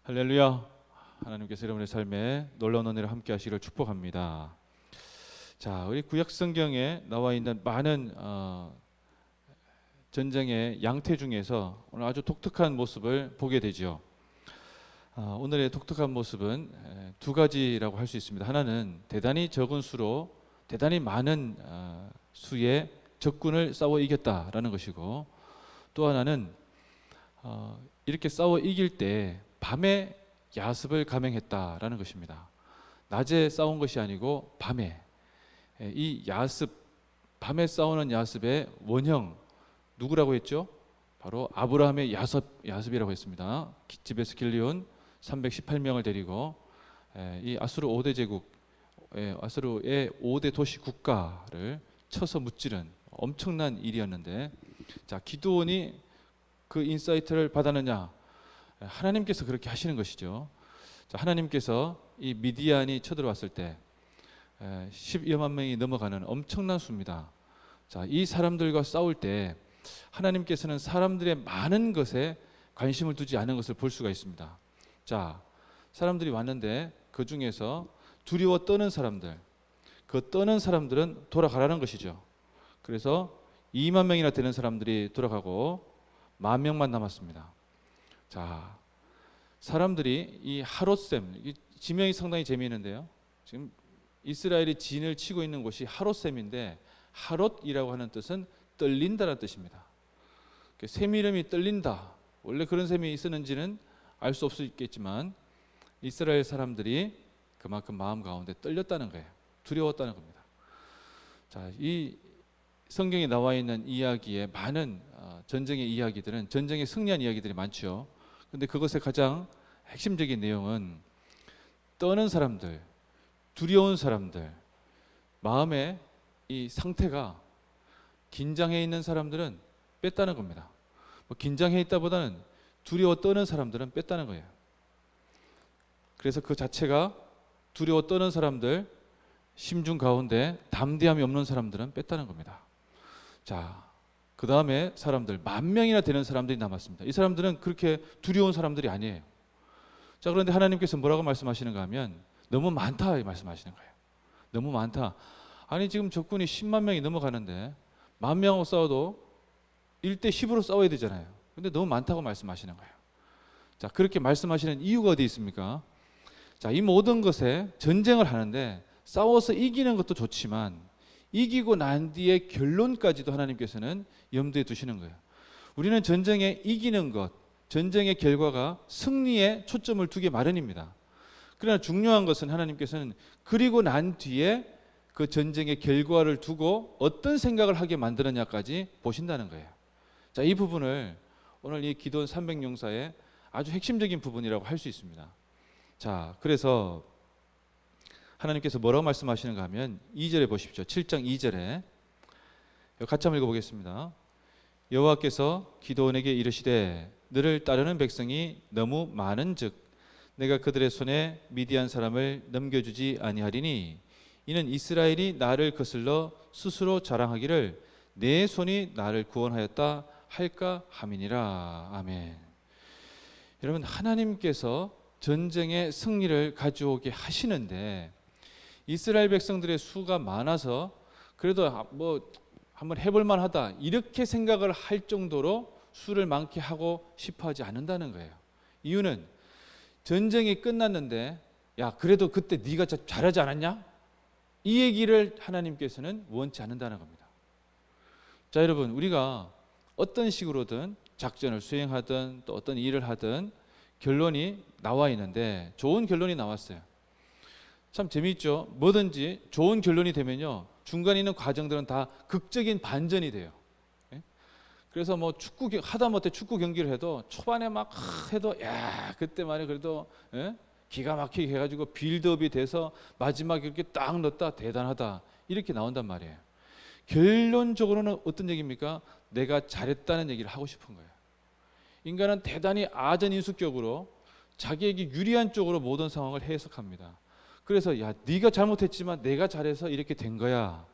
할렐루야. 하나님께서 여러분의 삶에 놀라운 은혜를 함께 하시기를 축복합니다. 자, 우리 구약 성경에 나와 있는 많은 전쟁의 양태 중에서 오늘 아주 독특한 모습을 보게 되죠. 오늘의 독특한 모습은 두 가지라고 할 수 있습니다. 하나는 대단히 적은 수로 대단히 많은 수의 적군을 싸워 이겼다라는 것이고, 또 하나는 이렇게 싸워 이길 때 밤에 야습을 감행했다라는 것입니다. 낮에 싸운 것이 아니고 밤에, 이 야습, 밤에 싸우는 야습의 원형 누구라고 했죠? 바로 아브라함의 야습이라고 했습니다. 집에서 길리온 318명을 데리고 이 아수르 5대 제국, 아수르의 5대 도시 국가를 쳐서 무찌른 엄청난 일이었는데, 자, 기드온이 그 인사이트를 받았느냐? 하나님께서 그렇게 하시는 것이죠. 자, 하나님께서 이 미디안이 쳐들어왔을 때 12만 명이 넘어가는 엄청난 수입니다. 자, 이 사람들과 싸울 때 하나님께서는 사람들의 많은 것에 관심을 두지 않은 것을 볼 수가 있습니다. 자, 사람들이 왔는데 그 중에서 두려워 떠는 사람들, 그 떠는 사람들은 돌아가라는 것이죠. 그래서 2만 명이나 되는 사람들이 돌아가고 10,000명만 남았습니다. 자, 사람들이 이 하롯셈, 이 지명이 상당히 재미있는데요. 지금 이스라엘이 진을 치고 있는 곳이 하롯셈인데, 하롯이라고 하는 뜻은 떨린다는 뜻입니다. 샘 이름이 떨린다. 원래 그런 샘이 있었는지는 알 수 없겠지만 이스라엘 사람들이 그만큼 마음 가운데 떨렸다는 거예요. 두려웠다는 겁니다. 자, 이 성경에 나와 있는 이야기에 많은 전쟁의 이야기들은 전쟁에 승리한 이야기들이 많죠. 근데 그것의 가장 핵심적인 내용은 떠는 사람들, 두려운 사람들, 마음의 이 상태가 긴장해 있는 사람들은 뺐다는 겁니다. 긴장해 있다보다는 두려워 떠는 사람들은 뺐다는 거예요. 그래서 그 자체가 두려워 떠는 사람들, 심중 가운데 담대함이 없는 사람들은 뺐다는 겁니다. 자, 그 다음에 사람들 10,000명이나 되는 사람들이 남았습니다. 이 사람들은 그렇게 두려운 사람들이 아니에요. 자, 그런데 하나님께서 뭐라고 말씀하시는가 하면 너무 많다 말씀하시는 거예요. 너무 많다. 아니, 지금 적군이 10만 명이 넘어가는데 10,000명하고 싸워도 1대 10으로 싸워야 되잖아요. 근데 너무 많다고 말씀하시는 거예요. 자, 그렇게 말씀하시는 이유가 어디 있습니까? 자, 이 모든 것에 전쟁을 하는데 싸워서 이기는 것도 좋지만 이기고 난 뒤에 결론까지도 하나님께서는 염두에 두시는 거예요. 우리는 전쟁에 이기는 것, 전쟁의 결과가 승리에 초점을 두기 마련입니다. 그러나 중요한 것은 하나님께서는 그리고 난 뒤에 그 전쟁의 결과를 두고 어떤 생각을 하게 만드느냐까지 보신다는 거예요. 자, 이 부분을 오늘 이 기도원 300용사의 아주 핵심적인 부분이라고 할 수 있습니다. 자, 그래서 하나님께서 뭐라고 말씀하시는가 하면 2절에 보십시오. 7장 2절에 같이 한번 읽어보겠습니다. 여호와께서 기드온에게 이르시되 너를 따르는 백성이 너무 많은즉 내가 그들의 손에 미디안 사람을 넘겨주지 아니하리니 이는 이스라엘이 나를 거슬러 스스로 자랑하기를 내 손이 나를 구원하였다 할까 함이니라. 아멘. 여러분, 하나님께서 전쟁의 승리를 가져오게 하시는데 이스라엘 백성들의 수가 많아서 그래도 뭐 한번 해볼 만하다 이렇게 생각을 할 정도로 수를 많게 하고 싶어 하지 않는다는 거예요. 이유는 전쟁이 끝났는데 야, 그래도 그때 네가 잘하지 않았냐? 이 얘기를 하나님께서는 원치 않는다는 겁니다. 자, 여러분, 우리가 어떤 식으로든 작전을 수행하든 또 어떤 일을 하든 결론이 나와 있는데 좋은 결론이 나왔어요. 참 재미있죠. 뭐든지 좋은 결론이 되면요, 중간에 있는 과정들은 다 극적인 반전이 돼요. 그래서 뭐 하다못해 축구 경기를 해도 초반에 막 해도 야, 그때 말이야 그래도 기가 막히게 해가지고 빌드업이 돼서 마지막에 이렇게 딱 넣었다 대단하다 이렇게 나온단 말이에요. 결론적으로는 어떤 얘기입니까? 내가 잘했다는 얘기를 하고 싶은 거예요. 인간은 대단히 아전인수격으로 자기에게 유리한 쪽으로 모든 상황을 해석합니다. 그래서 야, 네가 잘못했지만 내가 잘해서 이렇게 된 거야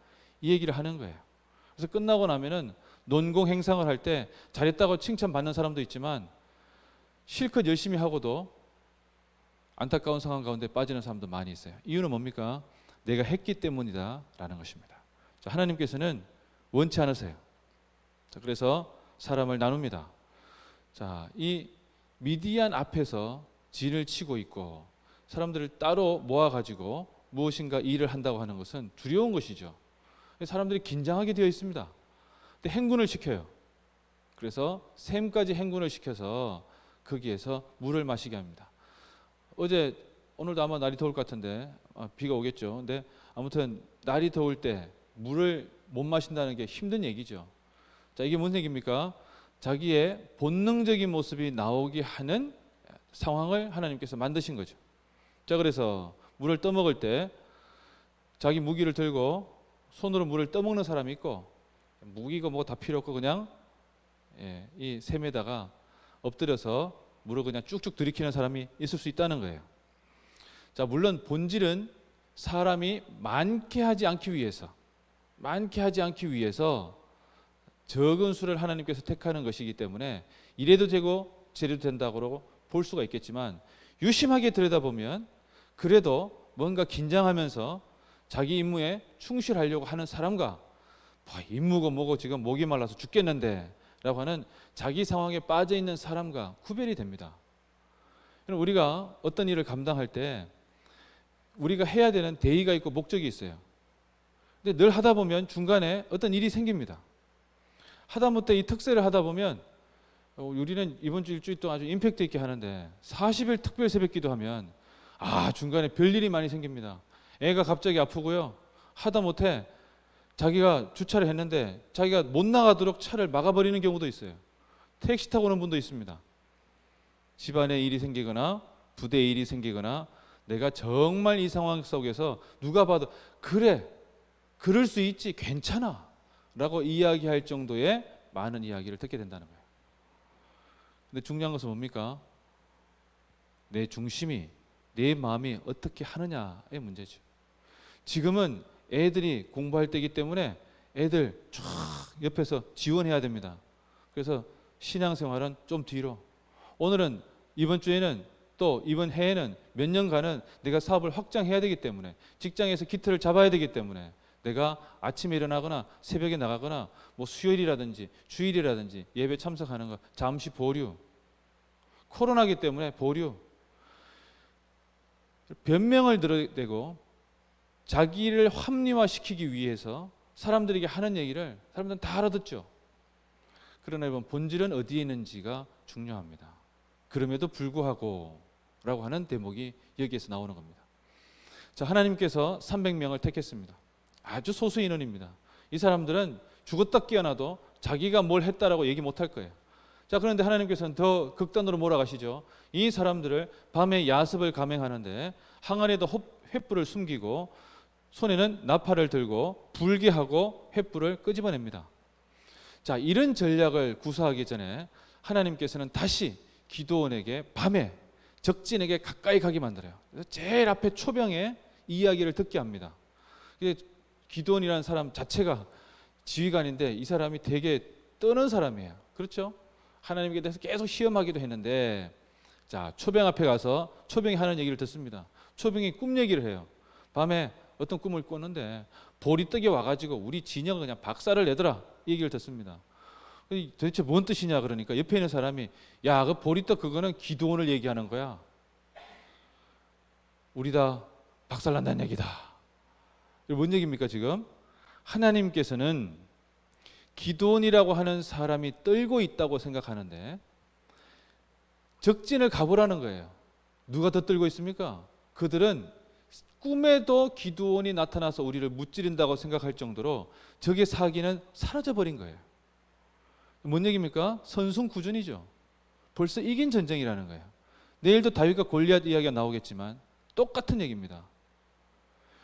이 얘기를 하는 거예요. 그래서 끝나고 나면은 논공 행상을 할 때 잘했다고 칭찬받는 사람도 있지만 실컷 열심히 하고도 안타까운 상황 가운데 빠지는 사람도 많이 있어요. 이유는 뭡니까? 내가 했기 때문이다라는 것입니다. 자, 하나님께서는 원치 않으세요. 자, 그래서 사람을 나눕니다. 자, 이 미디안 앞에서 진을 치고 있고 사람들을 따로 모아가지고 무엇인가 일을 한다고 하는 것은 두려운 것이죠. 사람들이 긴장하게 되어 있습니다. 근데 행군을 시켜요. 그래서 샘까지 행군을 시켜서 거기에서 물을 마시게 합니다. 오늘도 아마 날이 더울 것 같은데 비가 오겠죠. 근데 아무튼 날이 더울 때 물을 못 마신다는 게 힘든 얘기죠. 자, 이게 무슨 얘기입니까? 자기의 본능적인 모습이 나오게 하는 상황을 하나님께서 만드신 거죠. 자, 그래서 물을 떠먹을 때 자기 무기를 들고 손으로 물을 떠먹는 사람이 있고 무기가 뭐가 다 필요 없고 그냥 이 샘에다가 엎드려서 물을 그냥 쭉쭉 들이키는 사람이 있을 수 있다는 거예요. 자, 물론 본질은 사람이 많게 하지 않기 위해서 적은 수를 하나님께서 택하는 것이기 때문에 이래도 되고 저래도 된다고 볼 수가 있겠지만 유심하게 들여다보면 그래도 뭔가 긴장하면서 자기 임무에 충실하려고 하는 사람과 임무고 뭐고 지금 목이 말라서 죽겠는데 라고 하는 자기 상황에 빠져 있는 사람과 구별이 됩니다. 우리가 어떤 일을 감당할 때 우리가 해야 되는 대의가 있고 목적이 있어요. 근데 늘 하다 보면 중간에 어떤 일이 생깁니다. 하다못해 이 특세를 하다 보면 우리는 이번 주 일주일 동안 아주 임팩트 있게 하는데 40일 특별 새벽 기도하면 중간에 별일이 많이 생깁니다. 애가 갑자기 아프고요. 하다못해 자기가 주차를 했는데 자기가 못 나가도록 차를 막아버리는 경우도 있어요. 택시 타고 오는 분도 있습니다. 집안에 일이 생기거나 부대에 일이 생기거나 내가 정말 이 상황 속에서 누가 봐도 그래 그럴 수 있지 괜찮아 라고 이야기할 정도의 많은 이야기를 듣게 된다는 거예요. 근데 중요한 것은 뭡니까? 내 중심이 내 마음이 어떻게 하느냐의 문제죠. 지금은 애들이 공부할 때이기 때문에 애들 쫙 옆에서 지원해야 됩니다. 그래서 신앙생활은 좀 뒤로, 오늘은 이번 주에는 또 이번 해에는 몇 년간은 내가 사업을 확장해야 되기 때문에 직장에서 기틀을 잡아야 되기 때문에 내가 아침에 일어나거나 새벽에 나가거나 뭐 수요일이라든지 주일이라든지 예배 참석하는 거 잠시 보류, 코로나기 때문에 보류, 변명을 들어대고 자기를 합리화시키기 위해서 사람들에게 하는 얘기를 사람들은 다 알아듣죠. 그러나 이번 본질은 어디에 있는지가 중요합니다. 그럼에도 불구하고 라고 하는 대목이 여기에서 나오는 겁니다. 자, 하나님께서 300명을 택했습니다. 아주 소수 인원입니다. 이 사람들은 죽었다 깨어나도 자기가 뭘 했다라고 얘기 못할 거예요. 자, 그런데 하나님께서는 더 극단으로 몰아가시죠. 이 사람들을 밤에 야습을 감행하는데 항아리에다 횃불을 숨기고 손에는 나팔을 들고 불게 하고 횃불을 끄집어냅니다. 자, 이런 전략을 구사하기 전에 하나님께서는 다시 기드온에게 밤에 적진에게 가까이 가게 만들어요. 그래서 제일 앞에 초병에 이야기를 듣게 합니다. 기드온이라는 사람 자체가 지휘관인데 이 사람이 되게 떠는 사람이에요. 그렇죠? 하나님께 대해서 계속 시험하기도 했는데, 자, 초병 앞에 가서 초병이 하는 얘기를 듣습니다. 초병이 꿈 얘기를 해요. 밤에 어떤 꿈을 꿨는데 보리떡이 와가지고 우리 진영을 그냥 박살을 내더라, 이 얘기를 듣습니다. 도대체 뭔 뜻이냐 그러니까 옆에 있는 사람이 야, 그 보리떡 그거는 기드온을 얘기하는 거야. 우리 다 박살난다는 얘기다. 뭔 얘기입니까? 지금 하나님께서는 기드온이라고 하는 사람이 떨고 있다고 생각하는데 적진을 가보라는 거예요. 누가 더 떨고 있습니까? 그들은 꿈에도 기드온이 나타나서 우리를 무찌른다고 생각할 정도로 적의 사기는 사라져버린 거예요. 뭔 얘기입니까? 선순구준이죠. 벌써 이긴 전쟁이라는 거예요. 내일도 다윗과 골리앗 이야기가 나오겠지만 똑같은 얘기입니다.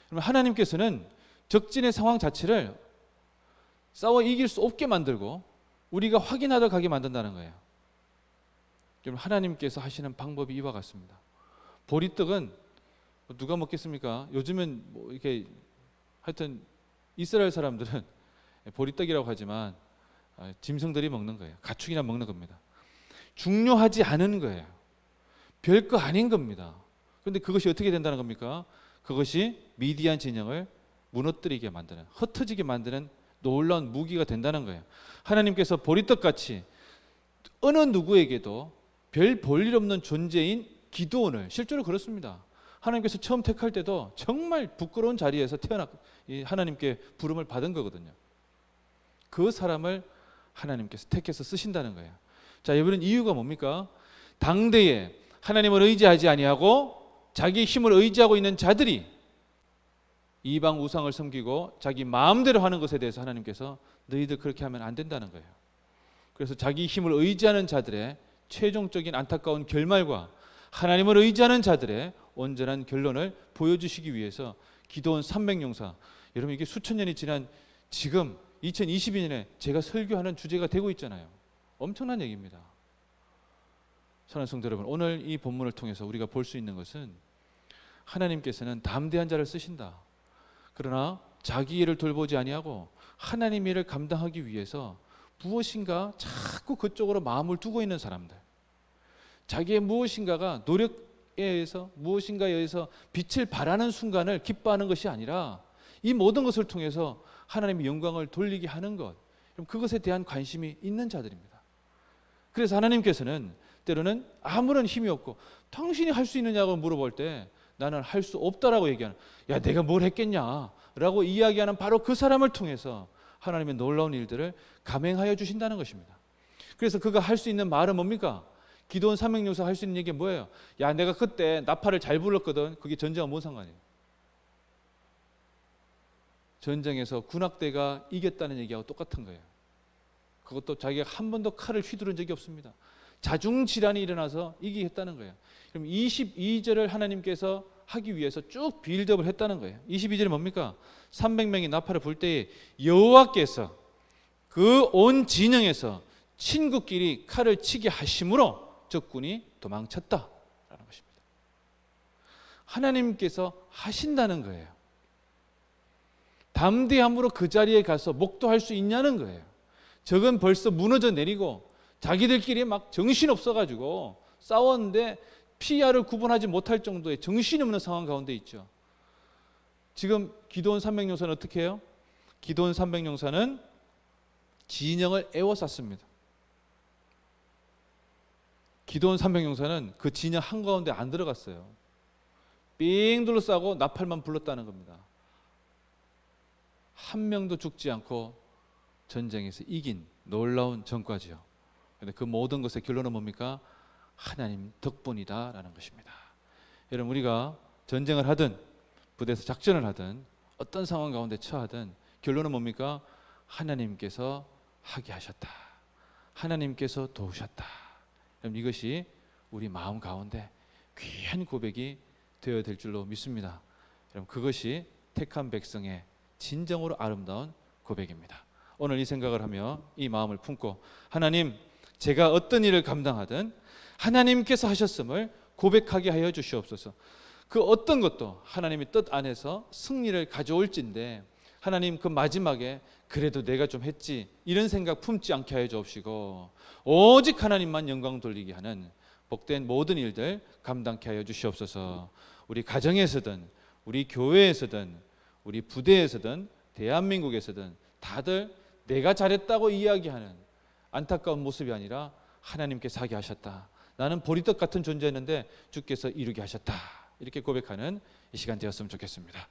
그러면 하나님께서는 적진의 상황 자체를 싸워 이길 수 없게 만들고 우리가 확인하다 가게 만든다는 거예요. 그럼 하나님께서 하시는 방법이 이와 같습니다. 보리떡은 누가 먹겠습니까? 요즘은 뭐 이렇게 하여튼 이스라엘 사람들은 보리떡이라고 하지만 짐승들이 먹는 거예요. 가축이나 먹는 겁니다. 중요하지 않은 거예요. 별거 아닌 겁니다. 그런데 그것이 어떻게 된다는 겁니까? 그것이 미디안 진영을 무너뜨리게 만드는, 흩어지게 만드는 놀라운 무기가 된다는 거예요. 하나님께서 보리떡같이 어느 누구에게도 별 볼일 없는 존재인 기드온을, 실제로 그렇습니다. 하나님께서 처음 택할 때도 정말 부끄러운 자리에서 하나님께 부름을 받은 거거든요. 그 사람을 하나님께서 택해서 쓰신다는 거예요. 자, 여러분, 이유가 뭡니까? 당대에 하나님을 의지하지 아니하고 자기 힘을 의지하고 있는 자들이 이방 우상을 섬기고 자기 마음대로 하는 것에 대해서 하나님께서 너희들 그렇게 하면 안 된다는 거예요. 그래서 자기 힘을 의지하는 자들의 최종적인 안타까운 결말과 하나님을 의지하는 자들의 온전한 결론을 보여주시기 위해서 기드온 300용사, 여러분 이게 수천 년이 지난 지금 2022년에 제가 설교하는 주제가 되고 있잖아요. 엄청난 얘기입니다. 사랑하는 성도 여러분, 오늘 이 본문을 통해서 우리가 볼 수 있는 것은 하나님께서는 담대한 자를 쓰신다. 그러나 자기 일을 돌보지 아니하고 하나님 일을 감당하기 위해서 무엇인가 자꾸 그쪽으로 마음을 두고 있는 사람들, 자기의 무엇인가가 노력에 의해서 무엇인가에 의해서 빛을 발하는 순간을 기뻐하는 것이 아니라 이 모든 것을 통해서 하나님의 영광을 돌리게 하는 것, 그것에 대한 관심이 있는 자들입니다. 그래서 하나님께서는 때로는 아무런 힘이 없고 당신이 할 수 있느냐고 물어볼 때 나는 할 수 없다라고 얘기하는, 야 내가 뭘 했겠냐라고 이야기하는 바로 그 사람을 통해서 하나님의 놀라운 일들을 감행하여 주신다는 것입니다. 그래서 그가 할 수 있는 말은 뭡니까? 기드온 300용사 할 수 있는 얘기가 뭐예요? 야 내가 그때 나팔을 잘 불렀거든. 그게 전쟁과 뭔 상관이에요? 전쟁에서 군악대가 이겼다는 얘기하고 똑같은 거예요. 그것도 자기가 한 번도 칼을 휘두른 적이 없습니다. 자중질환이 일어나서 이기겠다는 거예요. 그럼 22절을 하나님께서 하기 위해서 쭉 빌드업을 했다는 거예요. 22절이 뭡니까? 300명이 나팔을 불 때에 여호와께서 그 온 진영에서 친구끼리 칼을 치게 하심으로 적군이 도망쳤다라는 것입니다. 하나님께서 하신다는 거예요. 담대함으로 그 자리에 가서 목도할 수 있냐는 거예요. 적은 벌써 무너져 내리고 자기들끼리 막 정신없어가지고 싸웠는데 피야를 구분하지 못할 정도의 정신없는 상황 가운데 있죠. 지금 기드온 300용사는 어떻게 해요? 기드온 300용사는 진영을 에워쌌습니다. 기드온 300용사는 그 진영 한가운데 안 들어갔어요. 삥 둘러싸고 나팔만 불렀다는 겁니다. 한 명도 죽지 않고 전쟁에서 이긴 놀라운 전과지요. 그런데 그 모든 것의 결론은 뭡니까? 하나님 덕분이다라는 것입니다. 여러분, 우리가 전쟁을 하든 부대에서 작전을 하든 어떤 상황 가운데 처하든 결론은 뭡니까? 하나님께서 하게 하셨다. 하나님께서 도우셨다. 여러분, 이것이 우리 마음 가운데 귀한 고백이 되어야 될 줄로 믿습니다. 여러분, 그것이 택한 백성의 진정으로 아름다운 고백입니다. 오늘 이 생각을 하며 이 마음을 품고, 하나님, 제가 어떤 일을 감당하든 하나님께서 하셨음을 고백하게 하여 주시옵소서. 그 어떤 것도 하나님의 뜻 안에서 승리를 가져올진데 하나님, 그 마지막에 그래도 내가 좀 했지 이런 생각 품지 않게 하여 주옵시고 오직 하나님만 영광 돌리게 하는 복된 모든 일들 감당케 하여 주시옵소서. 우리 가정에서든 우리 교회에서든 우리 부대에서든 대한민국에서든 다들 내가 잘했다고 이야기하는 안타까운 모습이 아니라 하나님께서 하게 하셨다. 나는 보리떡 같은 존재였는데 주께서 이루게 하셨다. 이렇게 고백하는 이 시간 되었으면 좋겠습니다.